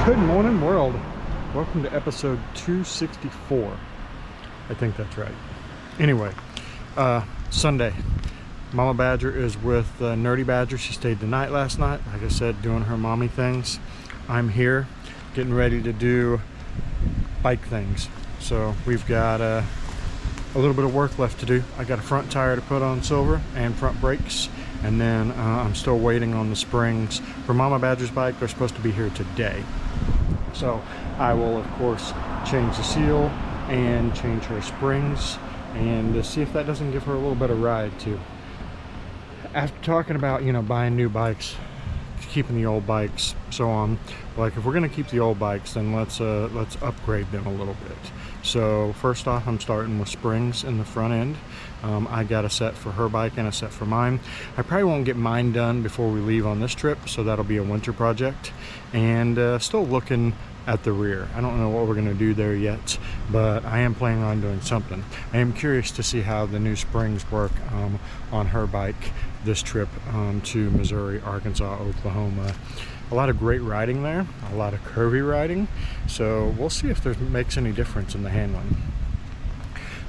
Good morning, world. Welcome to episode 264. I think that's right. Anyway, Sunday. Mama Badger is with Nerdy Badger. She stayed the night last night. Like I said, doing her mommy things. I'm here getting ready to do bike things. So we've got a little bit of work left to do. I got a front tire to put on silver and front brakes. And then I'm still waiting on the springs for Mama Badger's bike. They're supposed to be here today. So I will, of course, change the seal and change her springs and see if that doesn't give her a little bit of ride too. After talking about, you know, buying new bikes, keeping the old bikes, so on, like if we're going to keep the old bikes, then let's upgrade them a little bit. So first off, I'm starting with springs in the front end. I got a set for her bike and a set for mine. I probably won't get mine done before we leave on this trip, so that'll be a winter project. And still looking at the rear. I don't know what we're going to do there yet, but I am planning on doing something. I am curious to see how the new springs work on her bike this trip to Missouri, Arkansas, Oklahoma. A lot of great riding there, a lot of curvy riding, so we'll see if there makes any difference in the handling.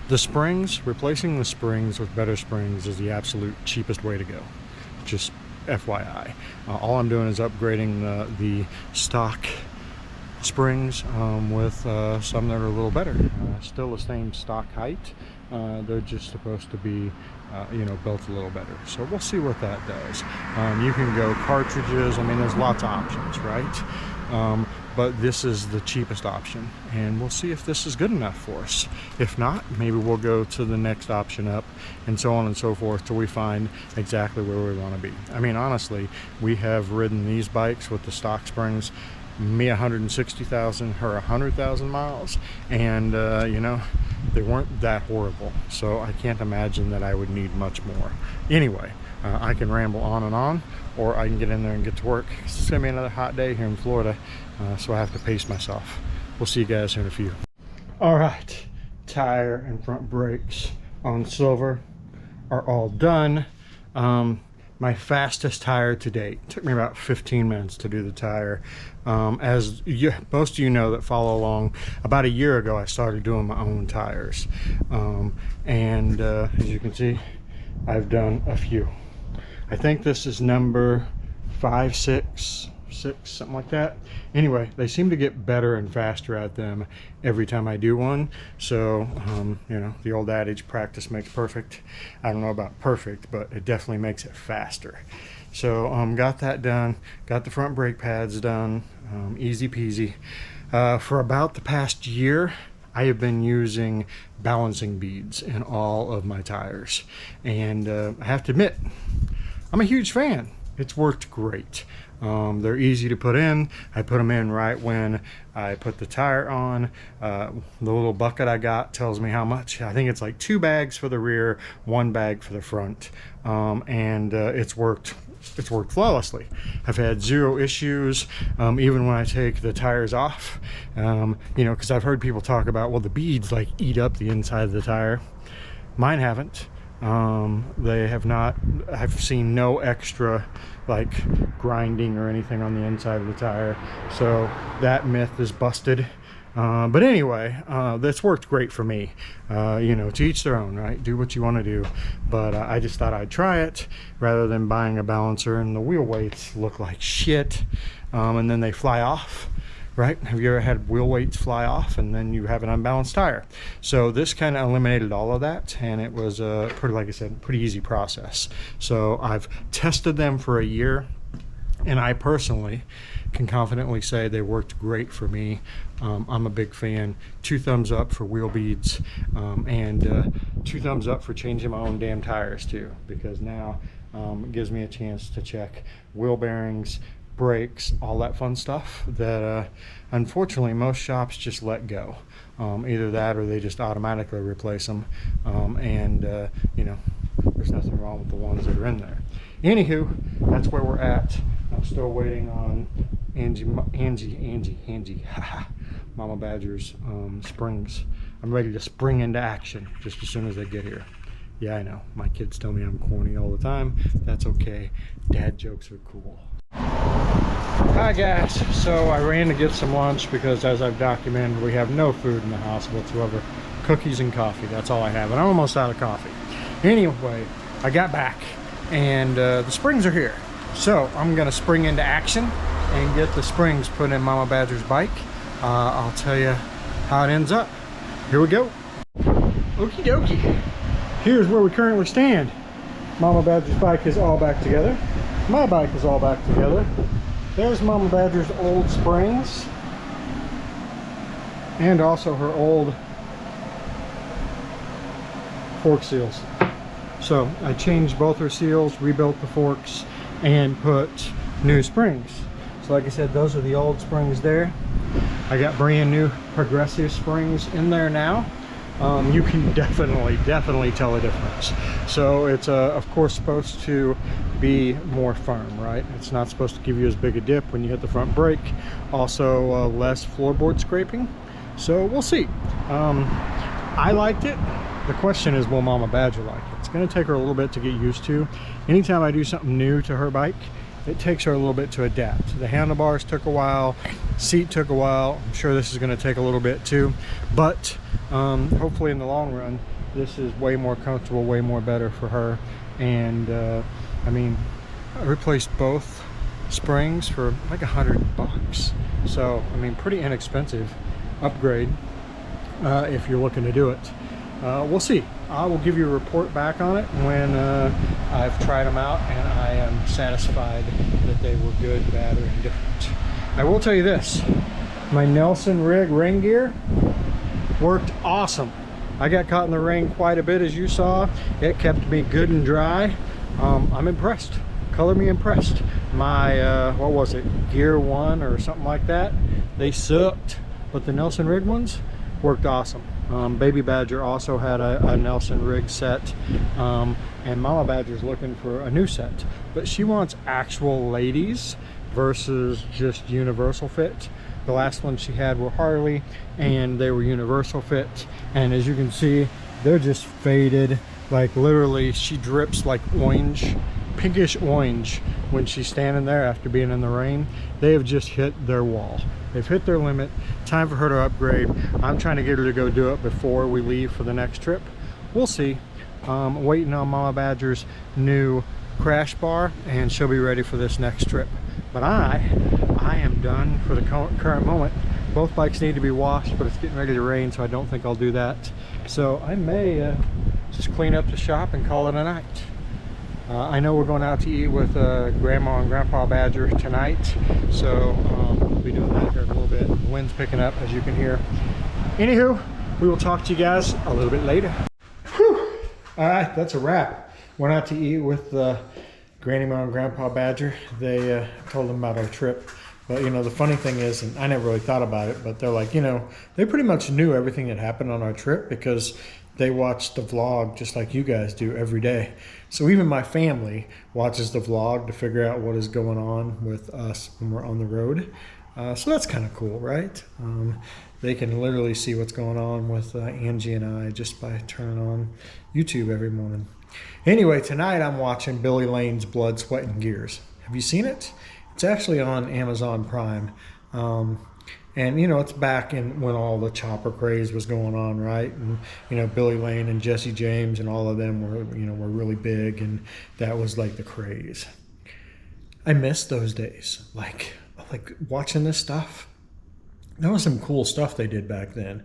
The springs, replacing the springs with better springs is the absolute cheapest way to go. Just FYI. All I'm doing is upgrading the stock springs with some that are a little better. Still the same stock height. They're just supposed to be you know, built a little better. So we'll see what that does. You can go cartridges. I mean, there's lots of options, right? But this is the cheapest option, and we'll see if this is good enough for us. If not, maybe we'll go to the next option up, and so on and so forth till we find exactly where we want to be. I mean, honestly, we have ridden these bikes with the stock springs, me 160,000, her 100,000 miles, and you know, they weren't that horrible, so I can't imagine that I would need much more. Anyway, I can ramble on, or I can get in there and get to work. It's gonna be another hot day here in Florida, so I have to pace myself. We'll see you guys here in a few. All right, tire and front brakes on silver are all done. My fastest tire to date. Took me about 15 minutes to do the tire. As most of you know that follow along, about a year ago I started doing my own tires. And as you can see, I've done a few. I think this is number 5, 6, something like that. Anyway, they seem to get better and faster at them every time I do one. So, you know, the old adage, practice makes perfect. I don't know about perfect, but it definitely makes it faster. So, got that done. Got the front brake pads done. Easy peasy. For about the past year, I have been using balancing beads in all of my tires. And I have to admit, I'm a huge fan. It's worked great. They're easy to put in. I put them in right when I put the tire on. The little bucket I got tells me how much. I think it's like 2 bags for the rear, 1 bag for the front, and it's worked flawlessly. I've had 0 issues, even when I take the tires off. You know, because I've heard people talk about, well, the beads like eat up the inside of the tire. Mine haven't. They have not. I've seen no extra like grinding or anything on the inside of the tire, so that myth is busted. But anyway, that's worked great for me. You know, to each their own, right? Do what you want to do. But I just thought I'd try it rather than buying a balancer and the wheel weights look like shit, and then they fly off. Right? Have you ever had wheel weights fly off and then you have an unbalanced tire? So this kind of eliminated all of that, and it was a pretty, like I said, pretty easy process. So I've tested them for a year, and I personally can confidently say they worked great for me. I'm a big fan. 2 thumbs up for wheel beads, and 2 thumbs up for changing my own damn tires too, because now it gives me a chance to check wheel bearings, brakes, all that fun stuff that unfortunately most shops just let go. Either that or they just automatically replace them, and you know, there's nothing wrong with the ones that are in there. Anywho, that's where we're at. I'm still waiting on Angie Mama Badger's springs. I'm ready to spring into action just as soon as they get here. Yeah, I know, my kids tell me I'm corny all the time. That's okay. Dad jokes are cool. Hi guys, so I ran to get some lunch because, as I've documented, we have no food in the house whatsoever. Cookies and coffee, that's all I have, and I'm almost out of coffee. Anyway, I got back and the springs are here. So I'm gonna spring into action and get the springs put in Mama Badger's bike. I'll tell you how it ends up. Here we go. Okie dokie. Here's where we currently stand. Mama Badger's bike is all back together. My bike is all back together. There's Mama Badger's old springs and also her old fork seals. So I changed both her seals, rebuilt the forks, and put new springs. So like I said, those are the old springs there. I got brand new progressive springs in there now. You can definitely tell a difference. So it's of course supposed to be more firm, right? It's not supposed to give you as big a dip when you hit the front brake. Also less floorboard scraping. So we'll see. I liked it. The question is, will Mama Badger like it? It's going to take her a little bit to get used to. Anytime I do something new to her bike, it takes her a little bit to adapt. The handlebars took a while, seat took a while. I'm sure this is going to take a little bit too, but hopefully in the long run this is way more comfortable, way more better for her. And I mean, I replaced both springs for like $100, so I mean, pretty inexpensive upgrade if you're looking to do it. We'll see. I will give you a report back on it when I've tried them out and I am satisfied that they were good, bad, or indifferent. I will tell you this, my Nelson rig rain gear worked awesome. I got caught in the rain quite a bit, as you saw. It kept me good and dry. I'm impressed. Color me impressed. My what was it, Gear 1 or something like that, they sucked, but the Nelson rig ones worked awesome. Baby Badger also had a Nelson rig set, and Mama Badger's looking for a new set, but she wants actual ladies versus just universal fit. The last one she had were Harley, and they were universal fit, and as you can see, they're just faded. Like literally, she drips like orange, pinkish orange when she's standing there after being in the rain. They have just hit their wall. They've hit their limit. Time for her to upgrade. I'm trying to get her to go do it before we leave for the next trip. We'll see. Waiting on Mama Badger's new crash bar, and she'll be ready for this next trip. But I am done for the current moment. Both bikes need to be washed, but it's getting ready to rain, so I don't think I'll do that. So I may just clean up the shop and call it a night. I know we're going out to eat with Grandma and Grandpa Badger tonight, so we'll be doing that here in a little bit. The wind's picking up, as you can hear. Anywho, we will talk to you guys a little bit later. Whew. All right, that's a wrap. Went out to eat with Grandma and Grandpa Badger. They told them about our trip. But you know, the funny thing is, and I never really thought about it, but they're like, you know, they pretty much knew everything that happened on our trip because they watch the vlog just like you guys do every day. So even my family watches the vlog to figure out what is going on with us when we're on the road. So that's kind of cool, right? They can literally see what's going on with Angie and I just by turning on YouTube every morning. Anyway, tonight I'm watching Billy Lane's Blood, Sweat, and Gears. Have you seen it? It's actually on Amazon Prime. And you know, it's back in when all the chopper craze was going on, right? And you know, Billy Lane and Jesse James and all of them were, you know, were really big, and that was like the craze. I miss those days, like watching this stuff. There was some cool stuff they did back then.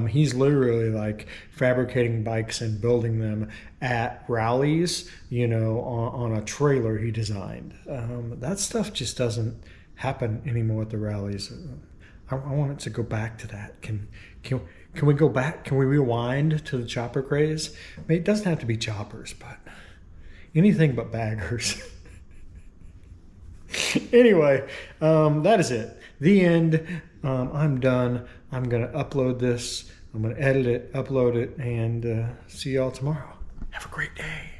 He's literally like fabricating bikes and building them at rallies, you know, on a trailer he designed. That stuff just doesn't happen anymore at the rallies. I want it to go back to that. Can we go back? Can we rewind to the chopper craze? I mean, it doesn't have to be choppers, but anything but baggers. Anyway, that is it. The end. I'm done. I'm going to upload this. I'm going to edit it, upload it, and see y'all tomorrow. Have a great day.